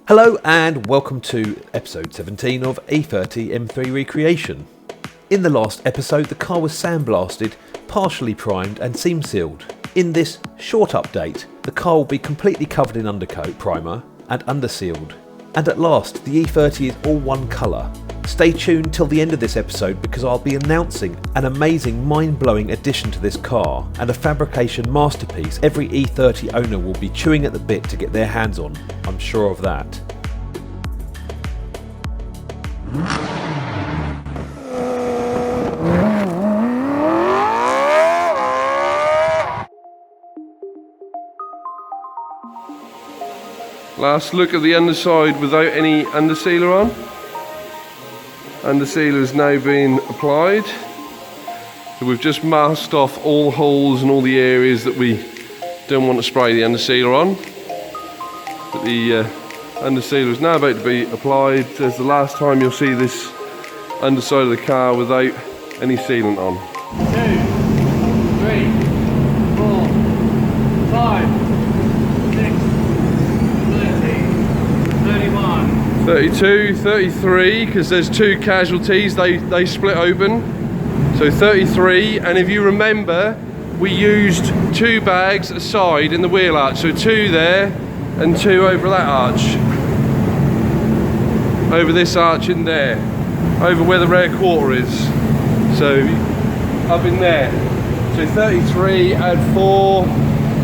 Hello and welcome to episode 17 of E30 M3 Recreation. In the last episode the car was sandblasted, partially primed and seam sealed. In this short update the car will be completely covered in undercoat primer and undersealed. And at last the E30 is all one colour. Stay tuned till the end of this episode because I'll be announcing an amazing mind-blowing addition to this car and a fabrication masterpiece every E30 owner will be chewing at the bit to get their hands on, I'm sure of that. Last look at the underside without any undersealer on. Undersealer is now being applied. So we've just masked off all holes and all the areas that we don't want to spray the undersealer on. But the undersealer is now about to be applied. There's the last time you'll see this underside of the car without any sealant on. 2, 3, 4, 5, 32, 33, because there's two casualties, they split open. So 33, and if you remember, we used 2 bags aside in the wheel arch. So 2 there, and 2 over that arch. Over this arch in there. Over where the rear quarter is. So, up in there. So 33, add 4,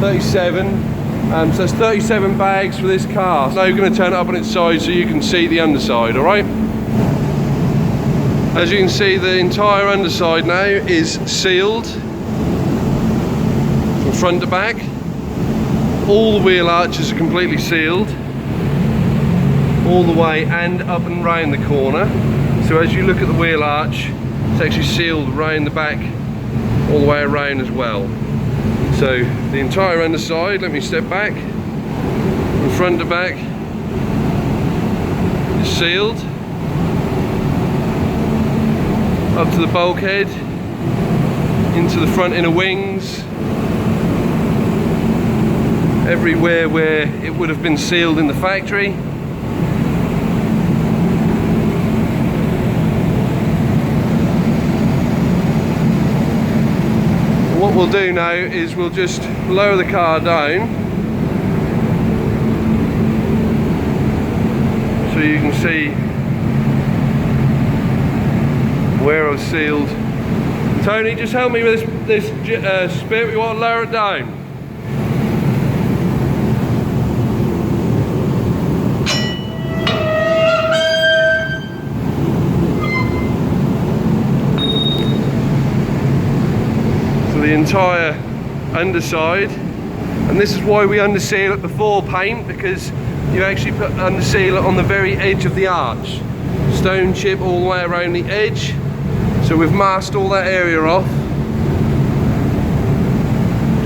37. So that's 37 bags for this car. Now we're going to turn it up on its side so you can see the underside, alright? As you can see, the entire underside now is sealed from front to back. All the wheel arches are completely sealed all the way and up and round the corner. So as you look at the wheel arch, it's actually sealed round the back all the way around as well. So the entire underside, let me step back, from front to back, is sealed. Up to the bulkhead, into the front inner wings, everywhere where it would have been sealed in the factory. What we'll do now is we'll just lower the car down so you can see where I've sealed. Tony, just help me with this spit. We want to lower it down. The entire underside, and this is why we underseal it before paint, because you actually put undersealer on the very edge of the arch, stone chip all the way around the edge. So we've masked all that area off,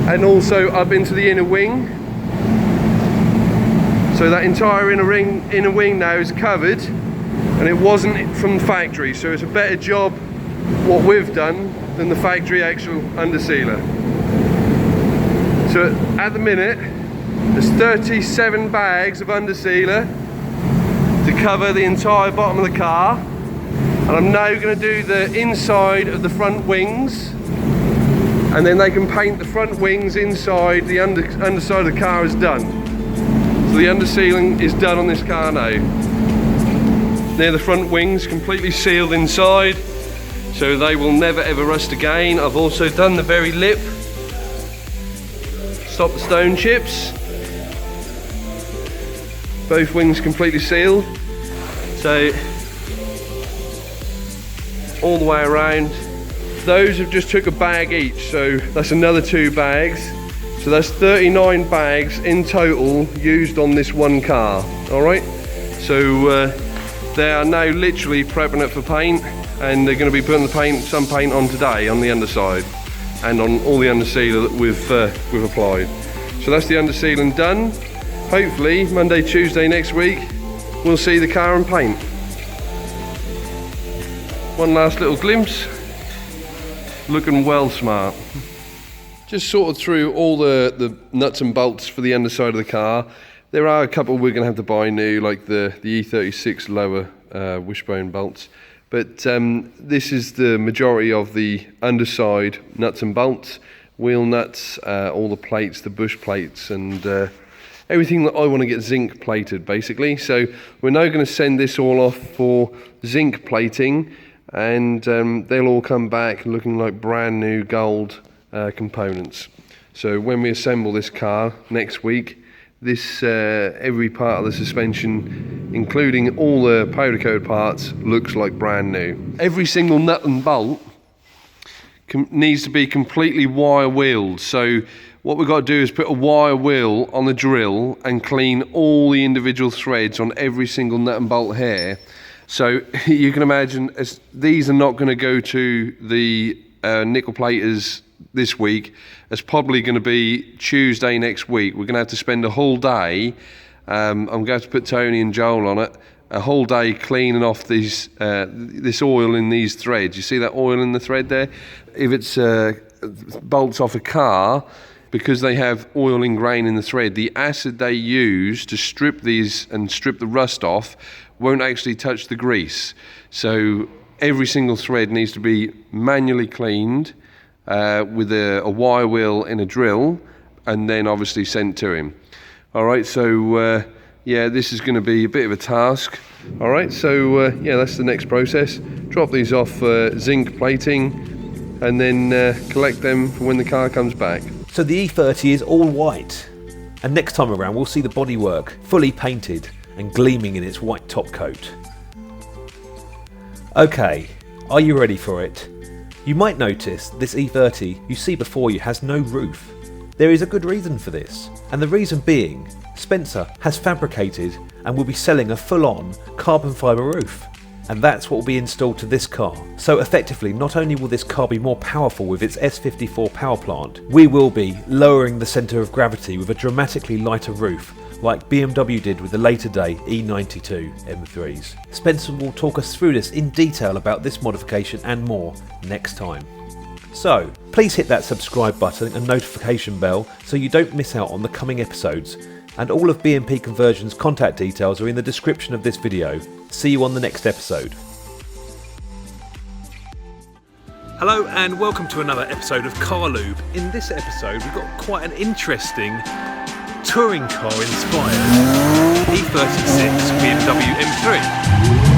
and also up into the inner wing. So that entire inner wing now is covered, and it wasn't from the factory, so it's a better job what we've done than the factory actual undersealer. So at the minute there's 37 bags of undersealer to cover the entire bottom of the car, and I'm now going to do the inside of the front wings, and then they can paint the front wings inside. The underside of the car is done. So the undersealing is done on this car now. Near the front wings completely sealed inside, so they will never ever rust again. I've also done the very lip, stop the stone chips. Both wings completely sealed. So all the way around. Those have just took a bag each, so that's another 2 bags. So that's 39 bags in total used on this one car. Alright, so they are now literally prepping it for paint, and they're going to be putting some paint on today on the underside and on all the undersealer that we've applied. So that's the undersealing done. Hopefully Monday, Tuesday next week we'll see the car in paint. One last little glimpse, looking well smart. Just sorted through all the nuts and bolts for the underside of the car. There are a couple we're going to have to buy new, like the E36 lower wishbone bolts. But this is the majority of the underside nuts and bolts, wheel nuts, all the plates, the bush plates, and everything that I want to get zinc plated, basically. So we're now going to send this all off for zinc plating, and they'll all come back looking like brand new gold components. So when we assemble this car next week, this every part of the suspension, including all the powder coat parts, looks like brand new. Every single nut and bolt needs to be completely wire wheeled. So what we've got to do is put a wire wheel on the drill and clean all the individual threads on every single nut and bolt here. So you can imagine, as these are not going to go to the nickel platers this week. It's probably going to be Tuesday next week. We're going to have to spend a whole day, I'm going to have to put Tony and Joel on it, a whole day cleaning off these this oil in these threads. You see that oil in the thread there? If it's bolts off a car, because they have oil ingrained in the thread, the acid they use to strip these and strip the rust off won't actually touch the grease. So every single thread needs to be manually cleaned with a wire wheel in a drill, and then obviously sent to him. All right, so yeah, this is going to be a bit of a task. All right, so yeah, that's the next process. Drop these off zinc plating, and then collect them for when the car comes back. So the E30 is all white, and next time around we'll see the bodywork fully painted and gleaming in its white top coat. Okay, are you ready for it? You might notice this E30 you see before you has no roof. There is a good reason for this, and the reason being, Spencer has fabricated and will be selling a full-on carbon fibre roof. And that's what will be installed to this car. So effectively, not only will this car be more powerful with its S54 power plant, we will be lowering the centre of gravity with a dramatically lighter roof, like BMW did with the later day E92 M3s. Spencer will talk us through this in detail about this modification and more next time. So, please hit that subscribe button and notification bell so you don't miss out on the coming episodes, and all of BMP Conversion's contact details are in the description of this video. See you on the next episode. Hello and welcome to another episode of Car Lube. In this episode we've got quite an interesting touring car inspired E36 BMW M3.